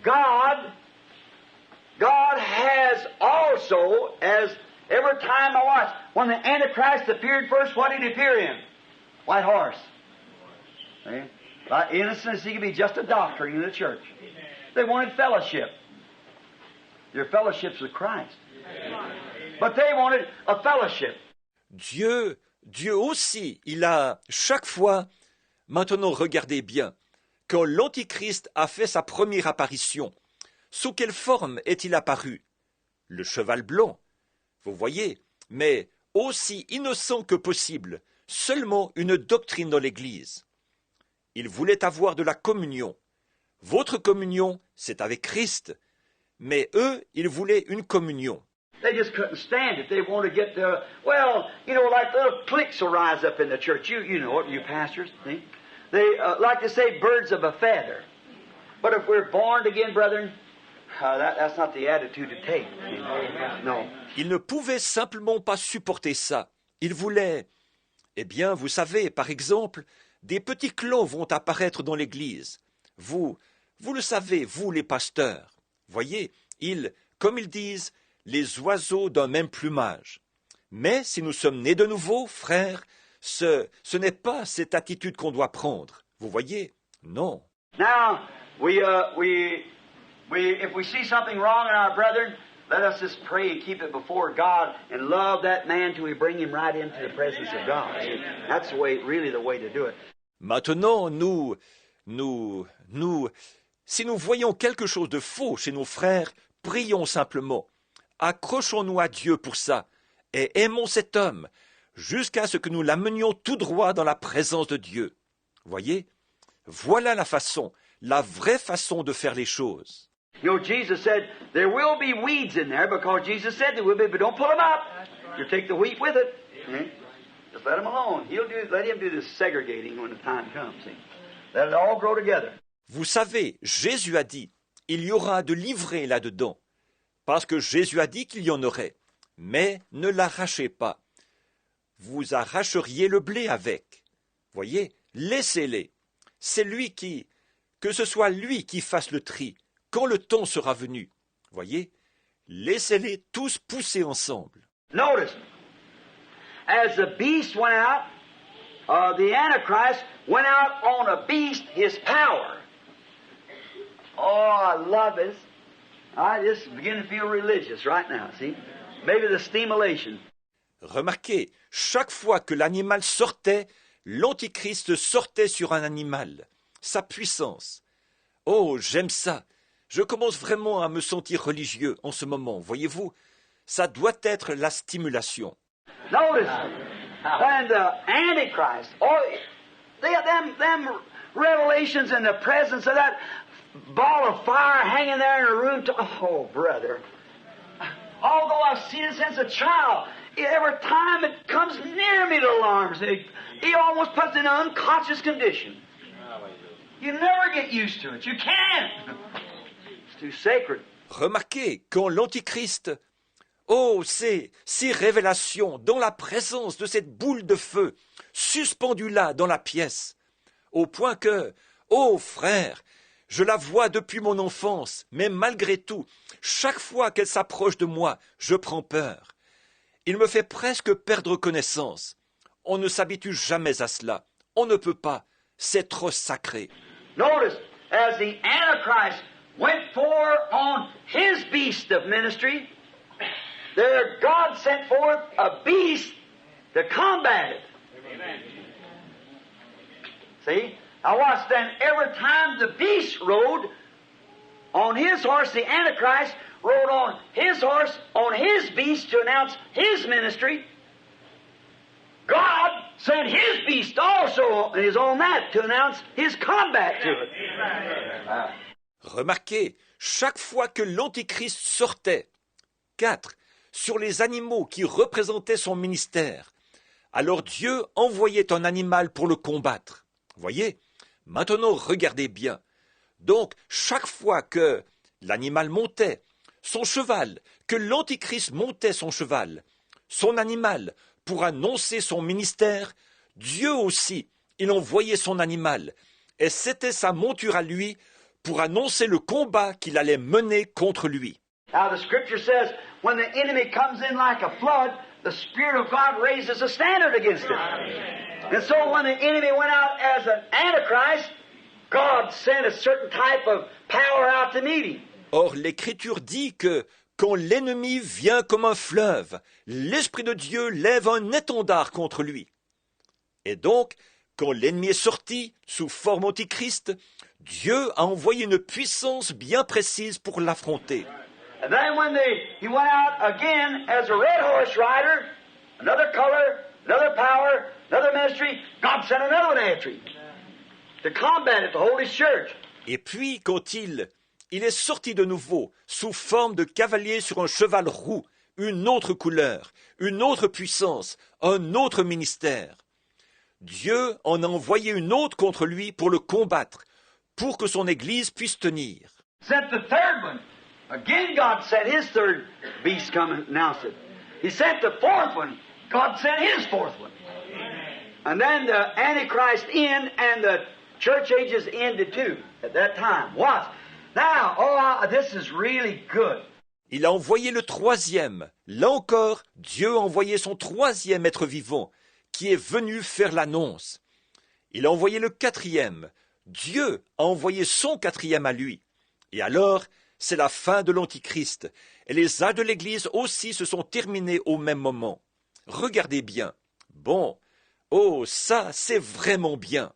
God has also, as every time I watch, when the Antichrist appeared first, what did he appear in? White horse. See? By innocence, he could be just a doctrine in the church. They wanted fellowship. Their fellowship's with Christ. But they wanted a fellowship. Dieu aussi, il a chaque fois, maintenant regardez bien, quand l'Antichrist a fait sa première apparition, sous quelle forme est-il apparu? Le cheval blanc, vous voyez, mais aussi innocent que possible, seulement une doctrine dans l'Église. Il voulait avoir de la communion. Votre communion, c'est avec Christ, mais eux, ils voulaient une communion. They just couldn't stand it. They want to get the, well, you know, like little cliques will rise up in the church. You know it, you pastors. See? They like to say birds of a feather. But if we're born again, brethren, that's not the attitude to take. No. Ils ne pouvaient simplement pas supporter ça. Ils voulaient, eh bien, vous savez, par exemple, des petits clans vont apparaître dans l'Église. Vous le savez, vous les pasteurs. Voyez, comme ils disent, les oiseaux d'un même plumage. Mais si nous sommes nés de nouveau, frères, ce n'est pas cette attitude qu'on doit prendre. Vous voyez? Non. Now, if we see something wrong in our brethren, let us just pray and keep it before God and love that man till we bring him right into the presence of God. That's really the way to do it. Maintenant, si nous voyons quelque chose de faux chez nos frères, prions simplement. Accrochons-nous à Dieu pour ça et aimons cet homme jusqu'à ce que nous l'amenions tout droit dans la présence de Dieu. Voyez, voilà la vraie façon de faire les choses. You know, Jesus said there will be weeds in there because Jesus said there will be, but don't pull them up. You take the wheat with it. Just let him alone. Let him do the segregating when the time comes. See? Let it all grow together. Vous savez, Jésus a dit, il y aura de l'ivraie là-dedans. Parce que Jésus a dit qu'il y en aurait. Mais ne l'arrachez pas. Vous arracheriez le blé avec. Voyez, laissez-les. C'est que ce soit lui qui fasse le tri, quand le temps sera venu. Voyez, laissez-les tous pousser ensemble. Notice, as the beast went out, the Antichrist went out on a beast, his power. Oh, I love this. I just begin to feel religious right now, see? Maybe the stimulation. Remarquez, chaque fois que l'animal sortait, l'Antichrist sortait sur un animal. Sa puissance. Oh, j'aime ça. Je commence vraiment à me sentir religieux en ce moment, voyez-vous? Ça doit être la stimulation. Notice, when the Antichrist, them revelations in the presence of that ball of fire hanging there in a room. Oh, brother. Although I've seen it since a child, every time it comes near me, it alarms me. He almost puts in an unconscious condition. You never get used to it. You can't. It's too sacred. Remarquez, quand l'Antichrist, ces révélations dans la présence de cette boule de feu, suspendue là dans la pièce, au point que, frère, je la vois depuis mon enfance, mais malgré tout, chaque fois qu'elle s'approche de moi, je prends peur. Il me fait presque perdre connaissance. On ne s'habitue jamais à cela. On ne peut pas. C'est trop sacré. Notice, as the Antichrist went forth on his beast of ministry, there God sent forth a beast to combat it. Amen. See? Now watch then, every time the beast rode on his horse, the Antichrist rode on his horse, on his beast to announce his ministry, God sent his beast also is on that to announce his combat to it. Remarquez, chaque fois que l'Antichrist sortait, 4, sur les animaux qui représentaient son ministère, alors Dieu envoyait un animal pour le combattre. Voyez? Maintenant, regardez bien. Donc, chaque fois que l'animal montait, son cheval, que l'Antichrist montait son cheval, son animal, pour annoncer son ministère, Dieu aussi, il envoyait son animal, et c'était sa monture à lui pour annoncer le combat qu'il allait mener contre lui. Now the scripture says, when the enemy comes in like a flood, the Spirit of God raises a standard against it. And so when the enemy went out as an Antichrist, God sent a certain type of power out to meet him. Or, l'Écriture dit que quand l'ennemi vient comme un fleuve, l'Esprit de Dieu lève un étendard contre lui. Et donc, quand l'ennemi est sorti sous forme antichrist, Dieu a envoyé une puissance bien précise pour l'affronter. And then when he went out again as a red horse rider, another color, another power, another ministry, God sent another one after him to combat it, to hold his church. Et puis, quand il est sorti de nouveau sous forme de cavalier sur un cheval roux, une autre couleur, une autre puissance, un autre ministère. Dieu en a envoyé une autre contre lui pour le combattre, pour que son Église puisse tenir. Sent the third one. Again, God sent his third beast come and announce it. He sent the fourth one. God sent his fourth one. And then the Antichrist in and the church ages ended too at that time. What? Now, this is really good. Il a envoyé le troisième. Là encore, Dieu a envoyé son troisième être vivant, qui est venu faire l'annonce. Il a envoyé le quatrième. Dieu a envoyé son quatrième à lui. Et alors, c'est la fin de l'Antichrist. Et les âges de l'Église aussi se sont terminés au même moment. Regardez bien. Bon, oh, ça, c'est vraiment bien.